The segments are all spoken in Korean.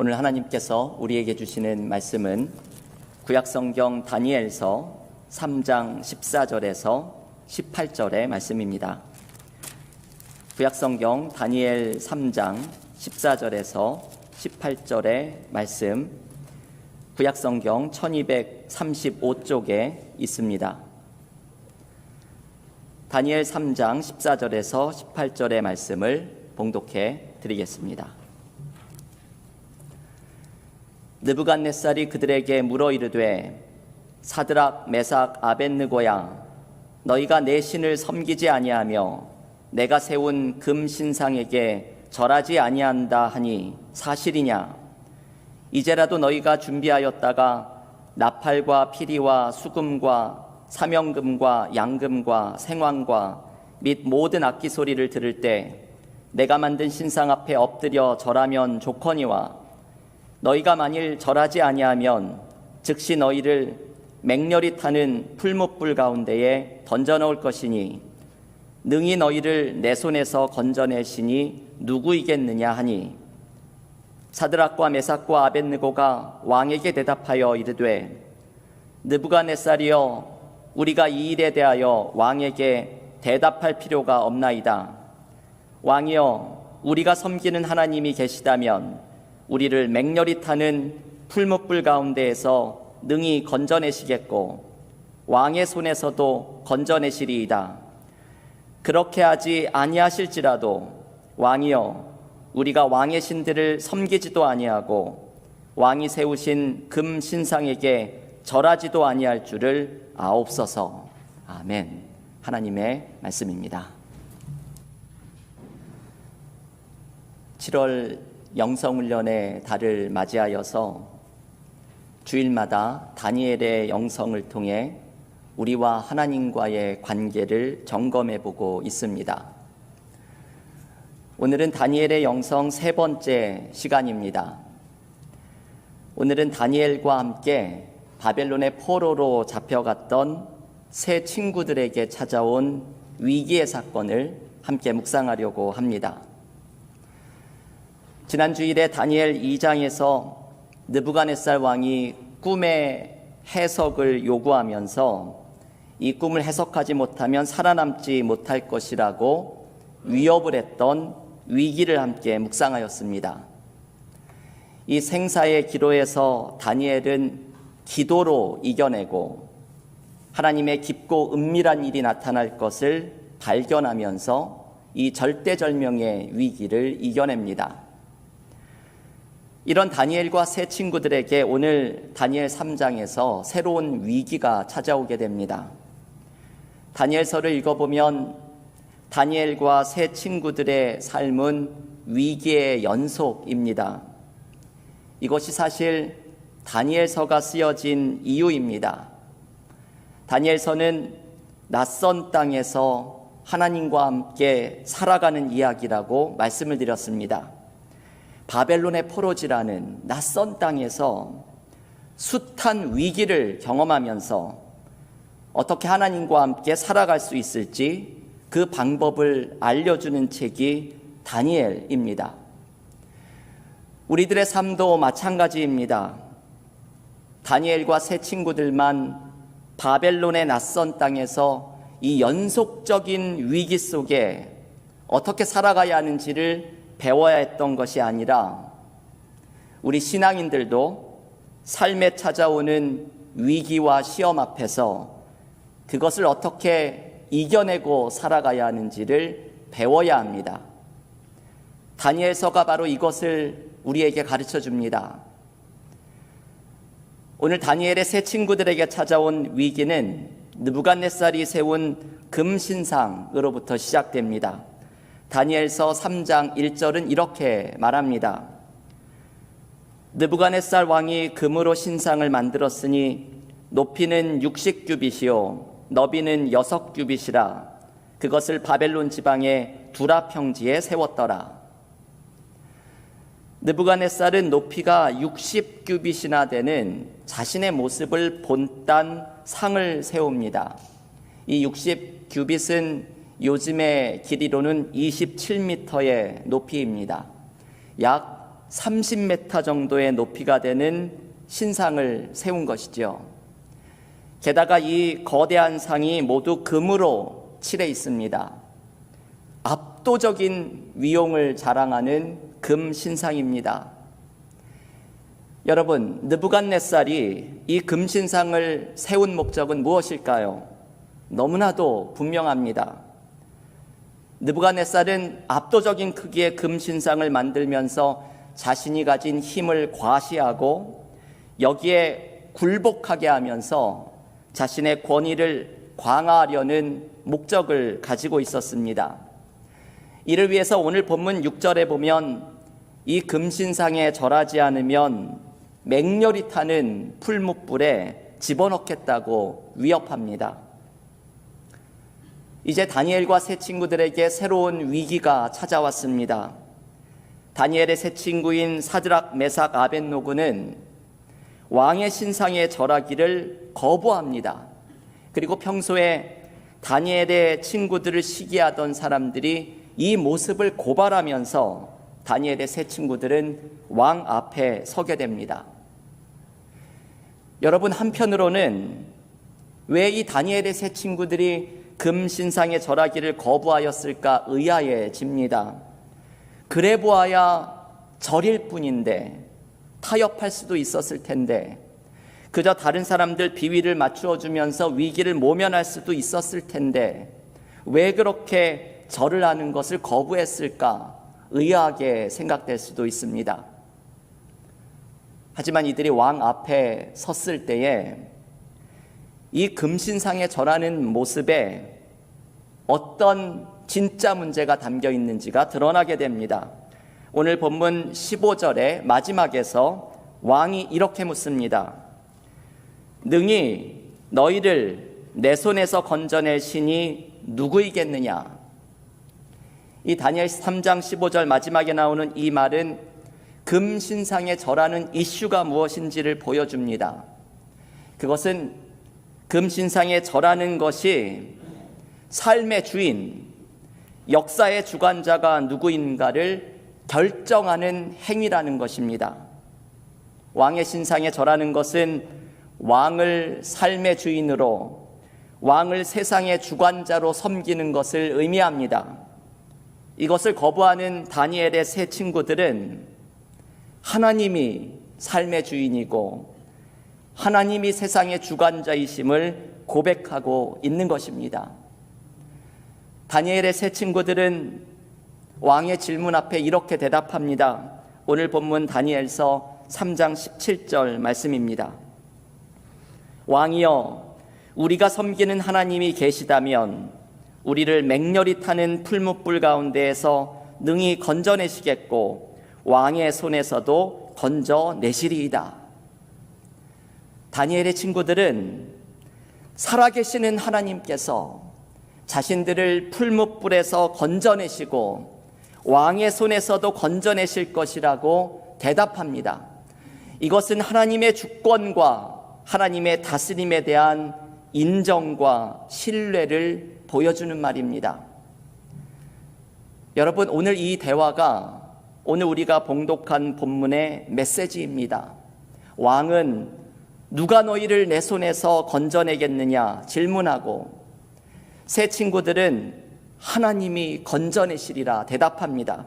오늘 하나님께서 우리에게 주시는 말씀은 구약성경 다니엘서 3장 14절에서 18절의 말씀입니다. 구약성경 다니엘 3장 14절에서 18절의 말씀, 구약성경 1235쪽에 있습니다. 다니엘 3장 14절에서 18절의 말씀을 봉독해 드리겠습니다. 느부갓네살이 그들에게 물어 이르되 사드락 메삭 아벳느고야 너희가 내 신을 섬기지 아니하며 내가 세운 금 신상에게 절하지 아니한다 하니 사실이냐? 이제라도 너희가 준비하였다가 나팔과 피리와 수금과 사명금과 양금과 생황과 및 모든 악기 소리를 들을 때 내가 만든 신상 앞에 엎드려 절하면 좋거니와 너희가 만일 절하지 아니하면 즉시 너희를 맹렬히 타는 풀무불 가운데에 던져넣을 것이니 능히 너희를 내 손에서 건져내시니 누구이겠느냐 하니 사드락과 메삭과 아벳느고가 왕에게 대답하여 이르되 느부갓네살이여 우리가 이 일에 대하여 왕에게 대답할 필요가 없나이다. 왕이여 우리가 섬기는 하나님이 계시다면 우리를 맹렬히 타는 풀무불 가운데에서 능히 건져내시겠고 왕의 손에서도 건져내시리이다. 그렇게 하지 아니하실지라도 왕이여 우리가 왕의 신들을 섬기지도 아니하고 왕이 세우신 금 신상에게 절하지도 아니할 줄을 아옵소서. 아멘. 하나님의 말씀입니다. 7월 영성훈련의 달을 맞이하여서 주일마다 다니엘의 영성을 통해 우리와 하나님과의 관계를 점검해보고 있습니다. 오늘은 다니엘의 영성 세 번째 시간입니다. 오늘은 다니엘과 함께 바벨론의 포로로 잡혀갔던 세 친구들에게 찾아온 위기의 사건을 함께 묵상하려고 합니다. 지난 주일에 다니엘 2장에서 느부갓네살 왕이 꿈의 해석을 요구하면서 이 꿈을 해석하지 못하면 살아남지 못할 것이라고 위협을 했던 위기를 함께 묵상하였습니다. 이 생사의 기로에서 다니엘은 기도로 이겨내고 하나님의 깊고 은밀한 일이 나타날 것을 발견하면서 이 절대절명의 위기를 이겨냅니다. 이런 다니엘과 세 친구들에게 오늘 다니엘 3장에서 새로운 위기가 찾아오게 됩니다. 다니엘서를 읽어보면 다니엘과 세 친구들의 삶은 위기의 연속입니다. 이것이 사실 다니엘서가 쓰여진 이유입니다. 다니엘서는 낯선 땅에서 하나님과 함께 살아가는 이야기라고 말씀을 드렸습니다. 바벨론의 포로지라는 낯선 땅에서 숱한 위기를 경험하면서 어떻게 하나님과 함께 살아갈 수 있을지 그 방법을 알려주는 책이 다니엘입니다. 우리들의 삶도 마찬가지입니다. 다니엘과 세 친구들만 바벨론의 낯선 땅에서 이 연속적인 위기 속에 어떻게 살아가야 하는지를 배워야 했던 것이 아니라 우리 신앙인들도 삶에 찾아오는 위기와 시험 앞에서 그것을 어떻게 이겨내고 살아가야 하는지를 배워야 합니다. 다니엘서가 바로 이것을 우리에게 가르쳐 줍니다. 오늘 다니엘의 세 친구들에게 찾아온 위기는 느부갓네살이 세운 금신상으로부터 시작됩니다. 다니엘서 3장 1절은 이렇게 말합니다. 느부갓네살 왕이 금으로 신상을 만들었으니 높이는 60규빗이요 너비는 6규빗이라 그것을 바벨론 지방의 두라 평지에 세웠더라. 느부갓네살은 높이가 60규빗이나 되는 자신의 모습을 본딴 상을 세웁니다. 이 60규빗은 요즘의 길이로는 27m의 높이입니다. 약 30m 정도의 높이가 되는 신상을 세운 것이죠. 게다가 이 거대한 상이 모두 금으로 칠해 있습니다. 압도적인 위용을 자랑하는 금 신상입니다. 여러분, 느부갓네살이 이 금신상을 세운 목적은 무엇일까요? 너무나도 분명합니다. 느부갓네살은 압도적인 크기의 금신상을 만들면서 자신이 가진 힘을 과시하고 여기에 굴복하게 하면서 자신의 권위를 강화하려는 목적을 가지고 있었습니다. 이를 위해서 오늘 본문 6절에 보면 이 금신상에 절하지 않으면 맹렬히 타는 풀무불에 집어넣겠다고 위협합니다. 이제 다니엘과 세 친구들에게 새로운 위기가 찾아왔습니다. 다니엘의 세 친구인 사드락, 메삭, 아벳노고는 왕의 신상에 절하기를 거부합니다. 그리고 평소에 다니엘의 친구들을 시기하던 사람들이 이 모습을 고발하면서 다니엘의 세 친구들은 왕 앞에 서게 됩니다. 여러분, 한편으로는 왜 이 다니엘의 세 친구들이 금신상에 절하기를 거부하였을까 의아해집니다. 그래 보아야 절일 뿐인데, 타협할 수도 있었을 텐데, 그저 다른 사람들 비위를 맞추어 주면서 위기를 모면할 수도 있었을 텐데 왜 그렇게 절을 하는 것을 거부했을까 의아하게 생각될 수도 있습니다. 하지만 이들이 왕 앞에 섰을 때에 이 금신상에 절하는 모습에 어떤 진짜 문제가 담겨 있는지가 드러나게 됩니다. 오늘 본문 15절의 마지막에서 왕이 이렇게 묻습니다. 능히 너희를 내 손에서 건져낼 신이 누구이겠느냐? 이 다니엘 3장 15절 마지막에 나오는 이 말은 금신상에 절하는 이슈가 무엇인지를 보여줍니다. 그것은 금신상에 절하는 것이 삶의 주인, 역사의 주관자가 누구인가를 결정하는 행위라는 것입니다. 왕의 신상에 절하는 것은 왕을 삶의 주인으로, 왕을 세상의 주관자로 섬기는 것을 의미합니다. 이것을 거부하는 다니엘의 세 친구들은 하나님이 삶의 주인이고 하나님이 세상의 주관자이심을 고백하고 있는 것입니다. 다니엘의 세 친구들은 왕의 질문 앞에 이렇게 대답합니다. 오늘 본문 다니엘서 3장 17절 말씀입니다. 왕이여, 우리가 섬기는 하나님이 계시다면 우리를 맹렬히 타는 풀무불 가운데에서 능히 건져내시겠고 왕의 손에서도 건져내시리이다. 다니엘의 친구들은 살아계시는 하나님께서 자신들을 풀무불에서 건져내시고 왕의 손에서도 건져내실 것이라고 대답합니다. 이것은 하나님의 주권과 하나님의 다스림에 대한 인정과 신뢰를 보여주는 말입니다. 여러분, 오늘 이 대화가 오늘 우리가 봉독한 본문의 메시지입니다. 왕은 누가 너희를 내 손에서 건져내겠느냐 질문하고 세 친구들은 하나님이 건져내시리라 대답합니다.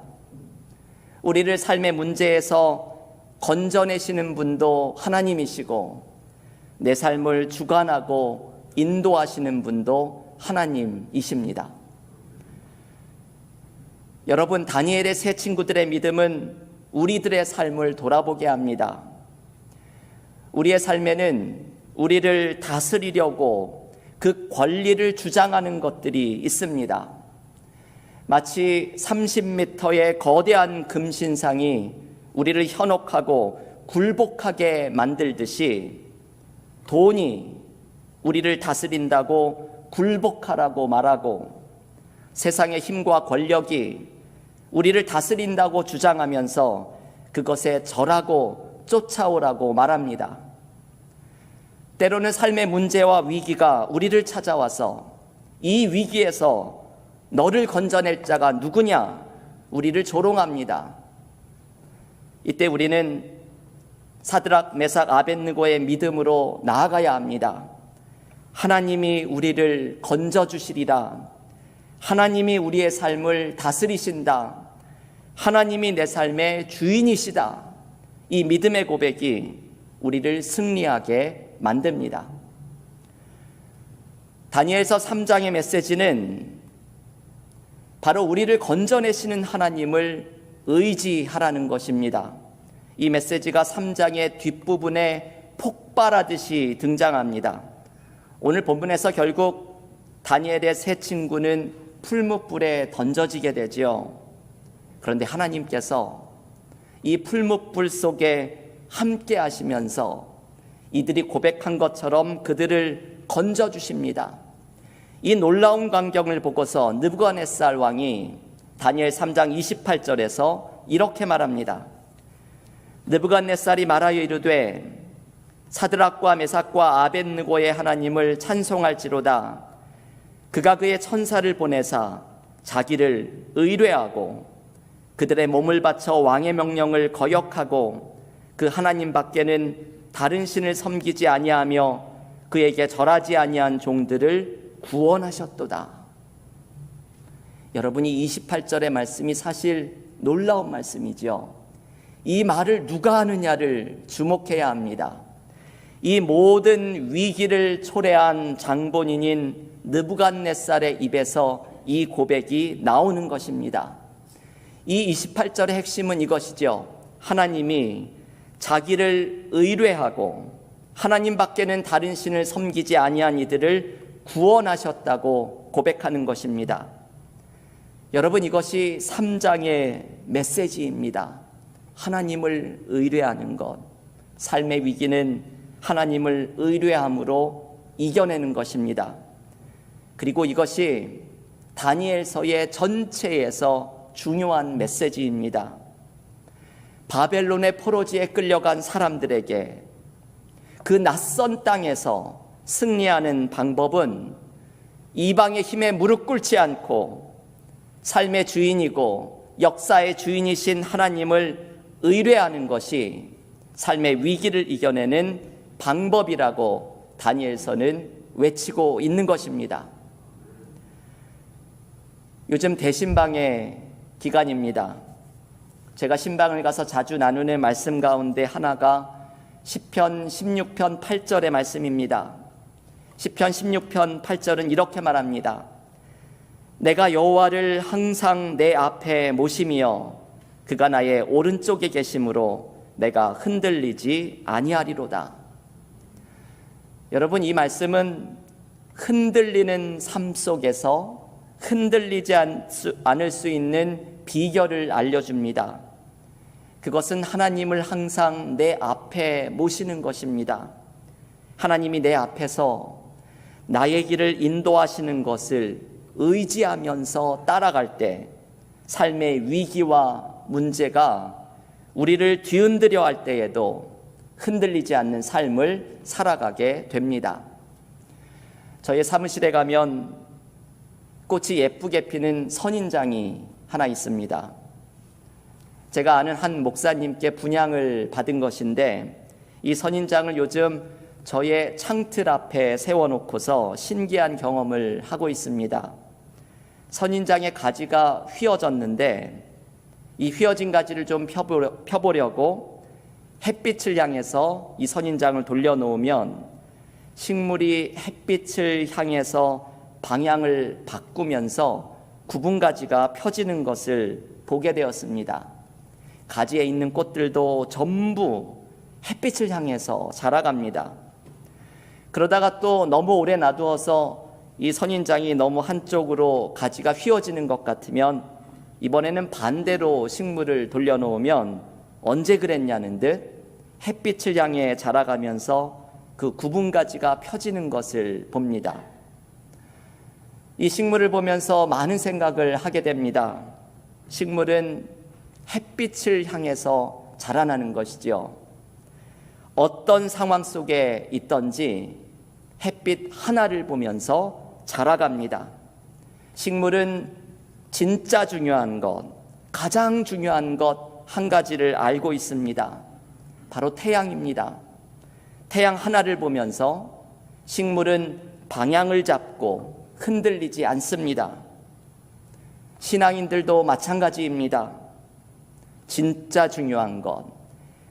우리를 삶의 문제에서 건져내시는 분도 하나님이시고 내 삶을 주관하고 인도하시는 분도 하나님이십니다. 여러분, 다니엘의 세 친구들의 믿음은 우리들의 삶을 돌아보게 합니다. 우리의 삶에는 우리를 다스리려고 그 권리를 주장하는 것들이 있습니다. 마치 30m의 거대한 금신상이 우리를 현혹하고 굴복하게 만들듯이 돈이 우리를 다스린다고 굴복하라고 말하고 세상의 힘과 권력이 우리를 다스린다고 주장하면서 그것에 절하고 쫓아오라고 말합니다. 때로는 삶의 문제와 위기가 우리를 찾아와서 이 위기에서 너를 건져낼 자가 누구냐 우리를 조롱합니다. 이때 우리는 사드락, 메삭, 아벳느고의 믿음으로 나아가야 합니다. 하나님이 우리를 건져주시리라. 하나님이 우리의 삶을 다스리신다. 하나님이 내 삶의 주인이시다. 이 믿음의 고백이 우리를 승리하게 만듭니다. 다니엘서 3장의 메시지는 바로 우리를 건져내시는 하나님을 의지하라는 것입니다. 이 메시지가 3장의 뒷부분에 폭발하듯이 등장합니다. 오늘 본문에서 결국 다니엘의 세 친구는 풀무불에 던져지게 되지요. 그런데 하나님께서 이 풀무불 속에 함께 하시면서 이들이 고백한 것처럼 그들을 건져주십니다. 이 놀라운 광경을 보고서 느부갓네살 왕이 다니엘 3장 28절에서 이렇게 말합니다. 느부갓네살이 말하여 이르되 사드락과 메삭과 아벳느고의 하나님을 찬송할지로다. 그가 그의 천사를 보내사 자기를 의뢰하고 그들의 몸을 바쳐 왕의 명령을 거역하고 그 하나님 밖에는 다른 신을 섬기지 아니하며 그에게 절하지 아니한 종들을 구원하셨도다. 여러분이 28절의 말씀이 사실 놀라운 말씀이죠. 이 말을 누가 하느냐를 주목해야 합니다. 이 모든 위기를 초래한 장본인인 느부갓네살의 입에서 이 고백이 나오는 것입니다. 이 28절의 핵심은 이것이죠. 하나님이 자기를 의뢰하고 하나님 밖에는 다른 신을 섬기지 아니한 이들을 구원하셨다고 고백하는 것입니다. 여러분, 이것이 3장의 메시지입니다. 하나님을 의뢰하는 것, 삶의 위기는 하나님을 의뢰함으로 이겨내는 것입니다. 그리고 이것이 다니엘서의 전체에서 중요한 메시지입니다. 바벨론의 포로지에 끌려간 사람들에게 그 낯선 땅에서 승리하는 방법은 이방의 힘에 무릎 꿇지 않고 삶의 주인이고 역사의 주인이신 하나님을 의뢰하는 것이 삶의 위기를 이겨내는 방법이라고 다니엘서는 외치고 있는 것입니다. 요즘 대신방의 기간입니다. 제가 신방을 가서 자주 나누는 말씀 가운데 하나가 시편 16편 8절의 말씀입니다. 시편 16편 8절은 이렇게 말합니다. 내가 여호와를 항상 내 앞에 모심이여 그가 나의 오른쪽에 계심으로 내가 흔들리지 아니하리로다. 여러분, 이 말씀은 흔들리는 삶 속에서 흔들리지 않을 수 있는 비결을 알려줍니다. 그것은 하나님을 항상 내 앞에 모시는 것입니다. 하나님이 내 앞에서 나의 길을 인도하시는 것을 의지하면서 따라갈 때 삶의 위기와 문제가 우리를 뒤흔들려 할 때에도 흔들리지 않는 삶을 살아가게 됩니다. 저희 사무실에 가면 꽃이 예쁘게 피는 선인장이 하나 있습니다. 제가 아는 한 목사님께 분양을 받은 것인데 이 선인장을 요즘 저의 창틀 앞에 세워놓고서 신기한 경험을 하고 있습니다. 선인장의 가지가 휘어졌는데 이 휘어진 가지를 좀 펴보려고 햇빛을 향해서 이 선인장을 돌려놓으면 식물이 햇빛을 향해서 방향을 바꾸면서 구분 가지가 펴지는 것을 보게 되었습니다. 가지에 있는 꽃들도 전부 햇빛을 향해서 자라갑니다. 그러다가 또 너무 오래 놔두어서 이 선인장이 너무 한쪽으로 가지가 휘어지는 것 같으면 이번에는 반대로 식물을 돌려놓으면 언제 그랬냐는 듯 햇빛을 향해 자라가면서 그 구분 가지가 펴지는 것을 봅니다. 이 식물을 보면서 많은 생각을 하게 됩니다. 식물은 햇빛을 향해서 자라나는 것이죠. 어떤 상황 속에 있든지 햇빛 하나를 보면서 자라갑니다. 식물은 진짜 중요한 것, 가장 중요한 것, 한 가지를 알고 있습니다. 바로 태양입니다. 태양 하나를 보면서 식물은 방향을 잡고 흔들리지 않습니다. 신앙인들도 마찬가지입니다. 진짜 중요한 것,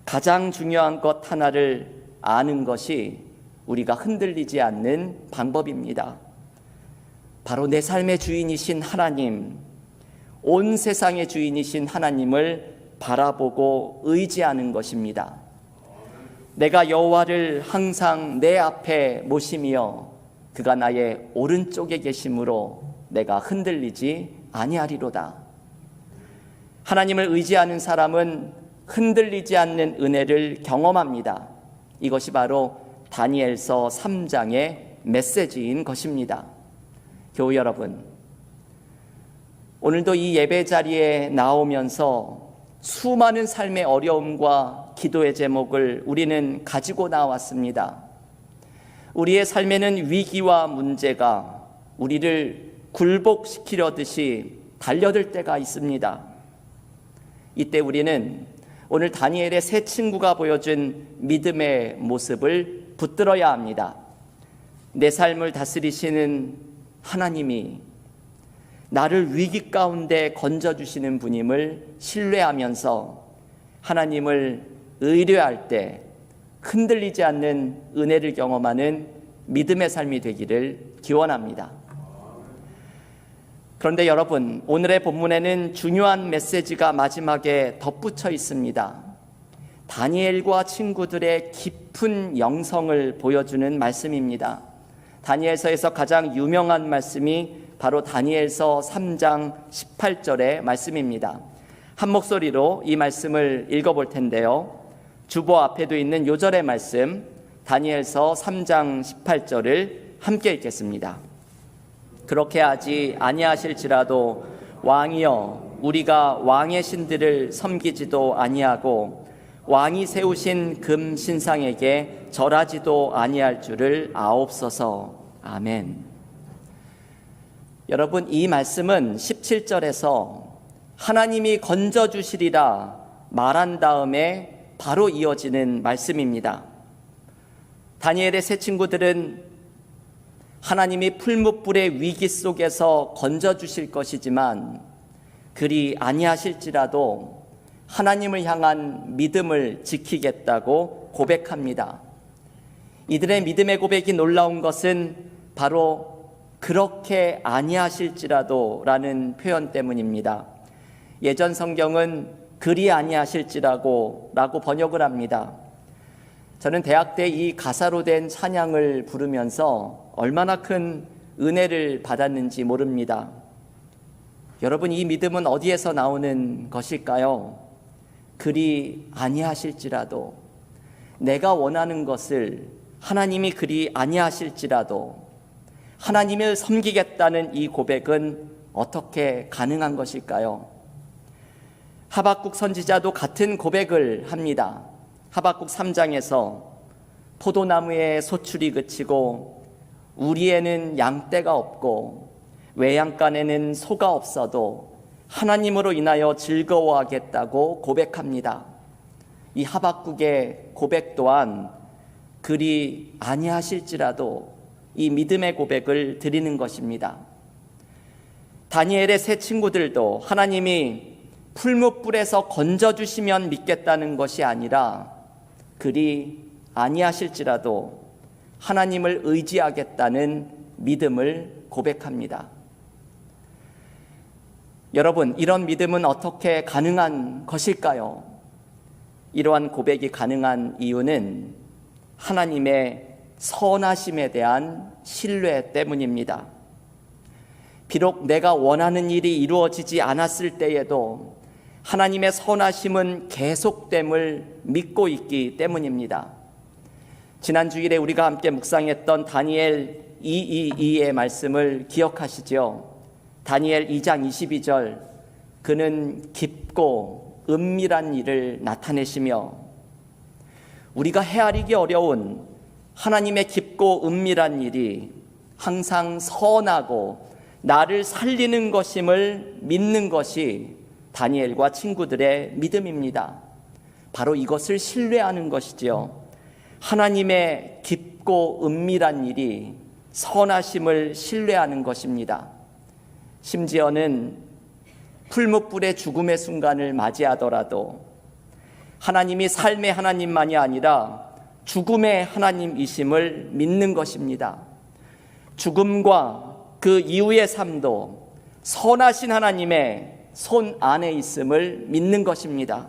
가장 중요한 것 하나를 아는 것이 우리가 흔들리지 않는 방법입니다. 바로 내 삶의 주인이신 하나님, 온 세상의 주인이신 하나님을 바라보고 의지하는 것입니다. 내가 여호와를 항상 내 앞에 모시며 그가 나의 오른쪽에 계심으로 내가 흔들리지 아니하리로다. 하나님을 의지하는 사람은 흔들리지 않는 은혜를 경험합니다. 이것이 바로 다니엘서 3장의 메시지인 것입니다. 교우 여러분, 오늘도 이 예배 자리에 나오면서 수많은 삶의 어려움과 기도의 제목을 우리는 가지고 나왔습니다. 우리의 삶에는 위기와 문제가 우리를 굴복시키려듯이 달려들 때가 있습니다. 이때 우리는 오늘 다니엘의 세 친구가 보여준 믿음의 모습을 붙들어야 합니다. 내 삶을 다스리시는 하나님이 나를 위기 가운데 건져주시는 분임을 신뢰하면서 하나님을 의뢰할 때 흔들리지 않는 은혜를 경험하는 믿음의 삶이 되기를 기원합니다. 그런데 여러분, 오늘의 본문에는 중요한 메시지가 마지막에 덧붙여 있습니다. 다니엘과 친구들의 깊은 영성을 보여주는 말씀입니다. 다니엘서에서 가장 유명한 말씀이 바로 다니엘서 3장 18절의 말씀입니다. 한 목소리로 이 말씀을 읽어볼 텐데요. 주보 앞에도 있는 요절의 말씀, 다니엘서 3장 18절을 함께 읽겠습니다. 그렇게 하지 아니하실지라도 왕이여, 우리가 왕의 신들을 섬기지도 아니하고 왕이 세우신 금 신상에게 절하지도 아니할 줄을 아옵소서. 아멘. 여러분, 이 말씀은 17절에서 하나님이 건져주시리라 말한 다음에 바로 이어지는 말씀입니다. 다니엘의 세 친구들은 하나님이 풀무불의 위기 속에서 건져주실 것이지만 그리 아니하실지라도 하나님을 향한 믿음을 지키겠다고 고백합니다. 이들의 믿음의 고백이 놀라운 것은 바로 그렇게 아니하실지라도 라는 표현 때문입니다. 예전 성경은 그리 아니하실지라고 라고 번역을 합니다. 저는 대학 때 이 가사로 된 찬양을 부르면서 얼마나 큰 은혜를 받았는지 모릅니다. 여러분, 이 믿음은 어디에서 나오는 것일까요? 그리 아니하실지라도, 내가 원하는 것을 하나님이 그리 아니하실지라도 하나님을 섬기겠다는 이 고백은 어떻게 가능한 것일까요? 하박국 선지자도 같은 고백을 합니다. 하박국 3장에서 포도나무의 소출이 그치고 우리에는 양떼가 없고 외양간에는 소가 없어도 하나님으로 인하여 즐거워하겠다고 고백합니다. 이 하박국의 고백 또한 그리 아니하실지라도 이 믿음의 고백을 드리는 것입니다. 다니엘의 세 친구들도 하나님이 풀무불에서 건져주시면 믿겠다는 것이 아니라 그리 아니하실지라도 하나님을 의지하겠다는 믿음을 고백합니다. 여러분, 이런 믿음은 어떻게 가능한 것일까요? 이러한 고백이 가능한 이유는 하나님의 선하심에 대한 신뢰 때문입니다. 비록 내가 원하는 일이 이루어지지 않았을 때에도 하나님의 선하심은 계속됨을 믿고 있기 때문입니다. 지난 주일에 우리가 함께 묵상했던 다니엘 2:22의 말씀을 기억하시죠? 다니엘 2장 22절, 그는 깊고 은밀한 일을 나타내시며, 우리가 헤아리기 어려운 하나님의 깊고 은밀한 일이 항상 선하고 나를 살리는 것임을 믿는 것이 다니엘과 친구들의 믿음입니다. 바로 이것을 신뢰하는 것이지요. 하나님의 깊고 은밀한 일이 선하심을 신뢰하는 것입니다. 심지어는 풀무불의 죽음의 순간을 맞이하더라도 하나님이 삶의 하나님만이 아니라 죽음의 하나님이심을 믿는 것입니다. 죽음과 그 이후의 삶도 선하신 하나님의 손 안에 있음을 믿는 것입니다.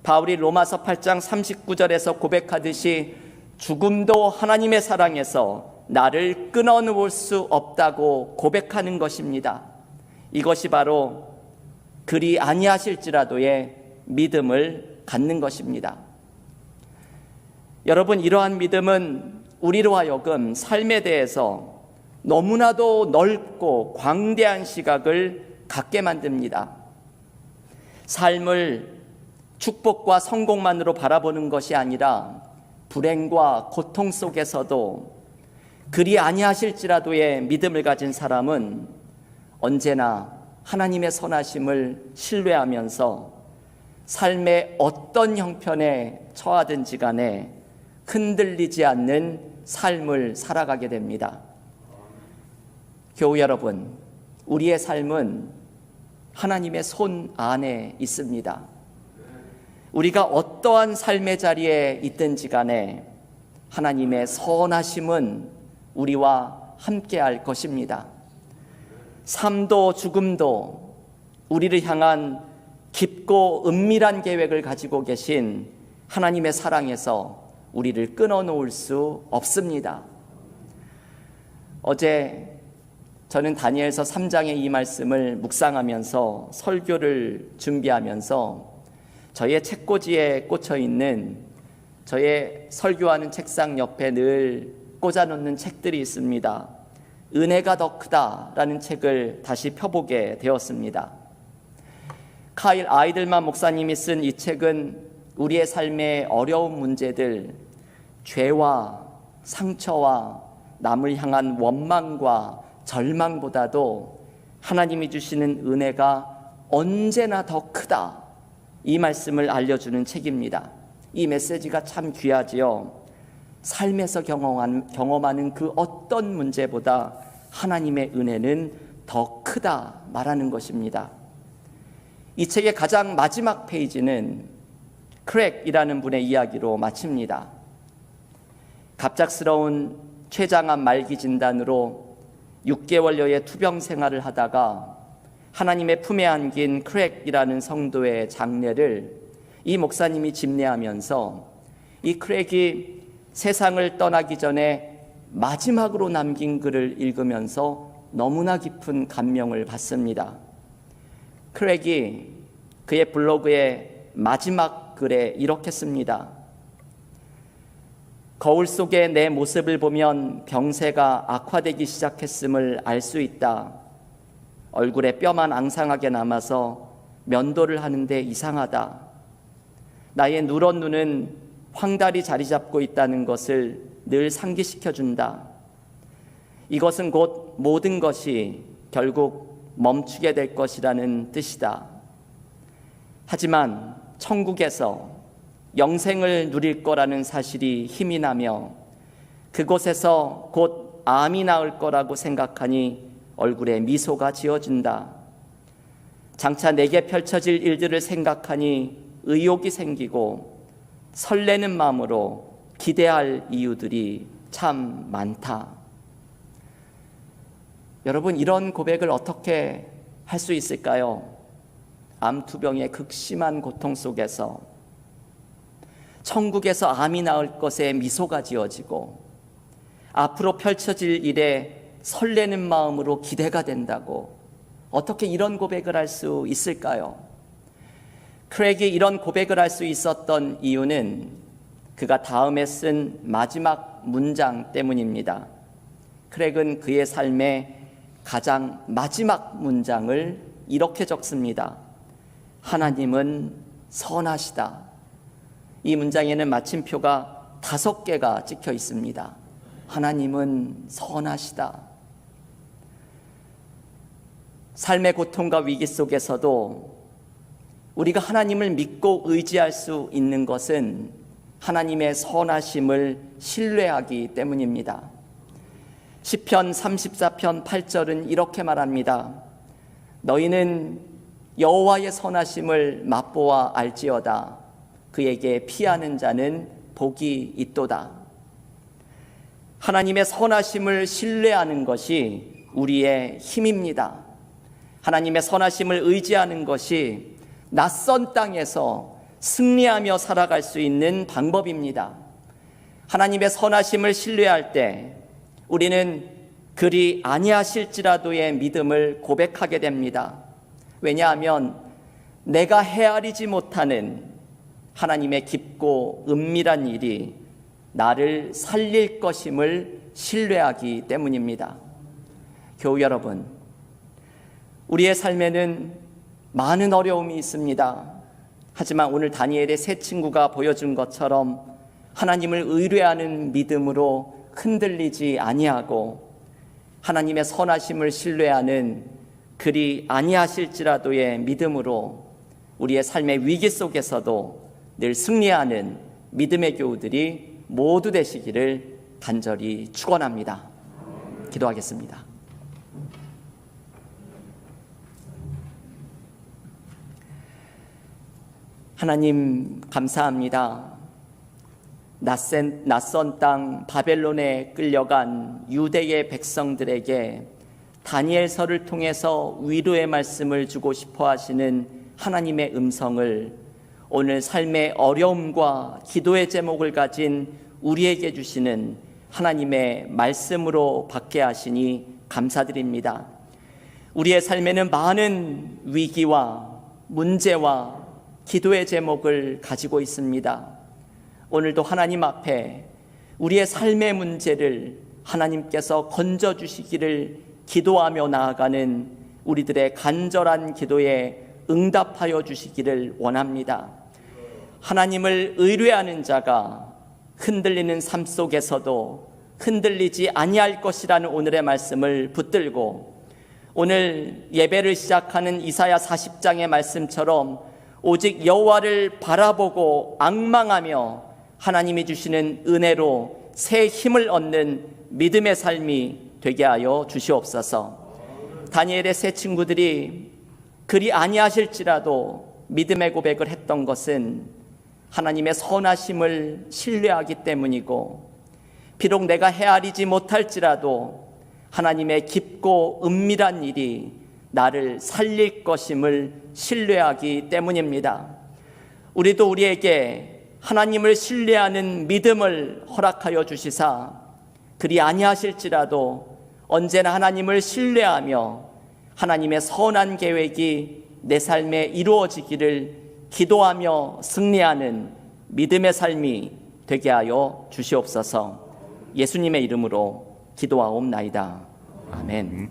바울이 로마서 8장 39절에서 고백하듯이 죽음도 하나님의 사랑에서 나를 끊어놓을 수 없다고 고백하는 것입니다. 이것이 바로 그리 아니하실지라도의 믿음을 갖는 것입니다. 여러분, 이러한 믿음은 우리로 하여금 삶에 대해서 너무나도 넓고 광대한 시각을 갖게 만듭니다. 삶을 축복과 성공만으로 바라보는 것이 아니라 불행과 고통 속에서도 그리 아니하실지라도의 믿음을 가진 사람은 언제나 하나님의 선하심을 신뢰하면서 삶의 어떤 형편에 처하든지 간에 흔들리지 않는 삶을 살아가게 됩니다. 교우 여러분, 우리의 삶은 하나님의 손 안에 있습니다. 우리가 어떠한 삶의 자리에 있든지 간에 하나님의 선하심은 우리와 함께 할 것입니다. 삶도 죽음도 우리를 향한 깊고 은밀한 계획을 가지고 계신 하나님의 사랑에서 우리를 끊어놓을 수 없습니다. 어제 저는 다니엘서 3장의 이 말씀을 묵상하면서 설교를 준비하면서 저의 책꽂이에 꽂혀 있는 저의 설교하는 책상 옆에 늘 꽂아놓는 책들이 있습니다. 은혜가 더 크다라는 책을 다시 펴보게 되었습니다. 카일 아이들만 목사님이 쓴 이 책은 우리의 삶의 어려운 문제들, 죄와 상처와 남을 향한 원망과 절망보다도 하나님이 주시는 은혜가 언제나 더 크다, 이 말씀을 알려주는 책입니다. 이 메시지가 참 귀하지요. 삶에서 경험하는 그 어떤 문제보다 하나님의 은혜는 더 크다 말하는 것입니다. 이 책의 가장 마지막 페이지는 크랙이라는 분의 이야기로 마칩니다. 갑작스러운 췌장암 말기 진단으로 6개월여의 투병 생활을 하다가 하나님의 품에 안긴 크랙이라는 성도의 장례를 이 목사님이 집례하면서 이 크랙이 세상을 떠나기 전에 마지막으로 남긴 글을 읽으면서 너무나 깊은 감명을 받습니다. 크랙이 그의 블로그의 마지막 글에 이렇게 씁니다. 거울 속에 내 모습을 보면 병세가 악화되기 시작했음을 알 수 있다. 얼굴에 뼈만 앙상하게 남아서 면도를 하는데 이상하다. 나의 누런 눈은 황달이 자리 잡고 있다는 것을 늘 상기시켜준다. 이것은 곧 모든 것이 결국 멈추게 될 것이라는 뜻이다. 하지만 천국에서 영생을 누릴 거라는 사실이 힘이 나며 그곳에서 곧 암이 나을 거라고 생각하니 얼굴에 미소가 지어진다. 장차 내게 펼쳐질 일들을 생각하니 의욕이 생기고 설레는 마음으로 기대할 이유들이 참 많다. 여러분, 이런 고백을 어떻게 할 수 있을까요? 암투병의 극심한 고통 속에서 천국에서 암이 나을 것에 미소가 지어지고 앞으로 펼쳐질 일에 설레는 마음으로 기대가 된다고 어떻게 이런 고백을 할 수 있을까요? 크랙이 이런 고백을 할 수 있었던 이유는 그가 다음에 쓴 마지막 문장 때문입니다. 크랙은 그의 삶의 가장 마지막 문장을 이렇게 적습니다. 하나님은 선하시다. 이 문장에는 마침표가 5개가 찍혀 있습니다. 하나님은 선하시다. 삶의 고통과 위기 속에서도 우리가 하나님을 믿고 의지할 수 있는 것은 하나님의 선하심을 신뢰하기 때문입니다. 시편 34편 8절은 이렇게 말합니다. 너희는 여호와의 선하심을 맛보아 알지어다. 그에게 피하는 자는 복이 있도다. 하나님의 선하심을 신뢰하는 것이 우리의 힘입니다. 하나님의 선하심을 의지하는 것이 낯선 땅에서 승리하며 살아갈 수 있는 방법입니다. 하나님의 선하심을 신뢰할 때 우리는 그리 아니하실지라도의 믿음을 고백하게 됩니다. 왜냐하면 내가 헤아리지 못하는 하나님의 깊고 은밀한 일이 나를 살릴 것임을 신뢰하기 때문입니다. 교우 여러분, 우리의 삶에는 많은 어려움이 있습니다. 하지만 오늘 다니엘의 세 친구가 보여준 것처럼 하나님을 의뢰하는 믿음으로 흔들리지 아니하고 하나님의 선하심을 신뢰하는 그리 아니하실지라도의 믿음으로 우리의 삶의 위기 속에서도 늘 승리하는 믿음의 교우들이 모두 되시기를 간절히 축원합니다. 기도하겠습니다. 하나님 감사합니다. 낯선 땅 바벨론에 끌려간 유대의 백성들에게 다니엘서를 통해서 위로의 말씀을 주고 싶어 하시는 하나님의 음성을 오늘 삶의 어려움과 기도의 제목을 가진 우리에게 주시는 하나님의 말씀으로 받게 하시니 감사드립니다. 우리의 삶에는 많은 위기와 문제와 기도의 제목을 가지고 있습니다. 오늘도 하나님 앞에 우리의 삶의 문제를 하나님께서 건져주시기를 기도하며 나아가는 우리들의 간절한 기도에 응답하여 주시기를 원합니다. 하나님을 의뢰하는 자가 흔들리는 삶 속에서도 흔들리지 아니할 것이라는 오늘의 말씀을 붙들고 오늘 예배를 시작하는 이사야 40장의 말씀처럼 오직 여호와를 바라보고 앙망하며 하나님이 주시는 은혜로 새 힘을 얻는 믿음의 삶이 되게 하여 주시옵소서. 다니엘의 세 친구들이 그리 아니하실지라도 믿음의 고백을 했던 것은 하나님의 선하심을 신뢰하기 때문이고, 비록 내가 헤아리지 못할지라도 하나님의 깊고 은밀한 일이 나를 살릴 것임을 신뢰하기 때문입니다. 우리도 우리에게 하나님을 신뢰하는 믿음을 허락하여 주시사 그리 아니하실지라도 언제나 하나님을 신뢰하며 하나님의 선한 계획이 내 삶에 이루어지기를 기도하며 승리하는 믿음의 삶이 되게 하여 주시옵소서. 예수님의 이름으로 기도하옵나이다. 아멘.